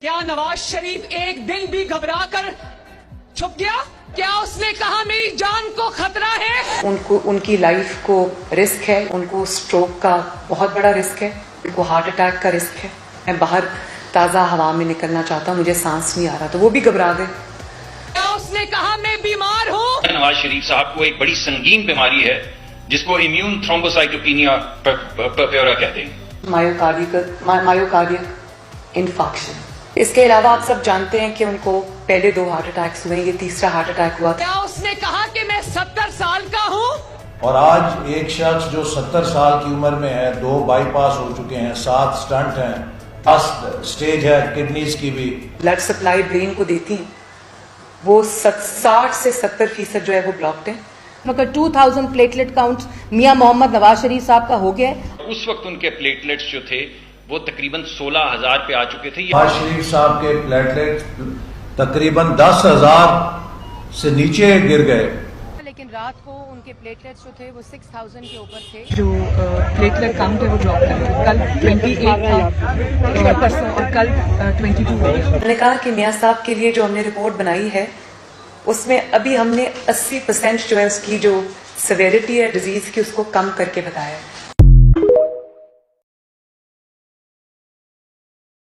क्या नवाज शरीफ एक दिन भी घबरा कर छुप गया? क्या उसने कहा मेरी जान को खतरा है? उनको उनकी लाइफ को रिस्क है, उनको स्ट्रोक का बहुत बड़ा रिस्क है, उनको हार्ट अटैक का रिस्क है। मैं बाहर ताज़ा हवा में निकलना चाहता हूँ, मुझे सांस नहीं आ रहा, तो वो भी घबरा गए। क्या उसने कहा मैं बीमार हूँ? नवाज शरीफ साहब को एक बड़ी संगीन बीमारी है जिसको इम्यून थ्रोम्बोसाइटोपिनिया परपेरा कहते हैं, मायोकार्डिक इन्फार्क्शन। इसके अलावा आप सब जानते हैं कि उनको पहले 2 हार्ट अटैक्स हुए, ये तीसरा हार्ट अटैक हुआ। क्या उसने कहा कि मैं 70 साल का हूँ? और आज एक शख्स जो 70 साल की उम्र में है, 2 बाईपास हो चुके हैं, 7 स्टंट हैं, लास्ट स्टेज है किडनीज की भी। ब्लड सप्लाई ब्रेन को देती हैं, वो 60 से 70% जो है वो ब्लॉक्ड है। मगर 2000 प्लेटलेट काउंट मियां मोहम्मद नवाज शरीफ साहब का हो गया है। उस वक्त उनके प्लेटलेट्स जो थे वो तकरीबन 16,000 पे आ चुके थे। नवाज शरीफ साहब के प्लेटलेट तकरीबन 10,000 से नीचे गिर गए, लेकिन रात को उनके प्लेटलेट्स जो थे वो 6000 के ऊपर थे। जो प्लेटलेट काउंट है वो ड्रॉप कर कल 28 था परसों और कल 22 हो गया। मैंने कहा कि मियां साहब के लिए जो हमने रिपोर्ट बनाई है उसमें अभी हमने 80% जो है उसकी जो सिवियरिटी है डिजीज की उसको कम करके बताया है।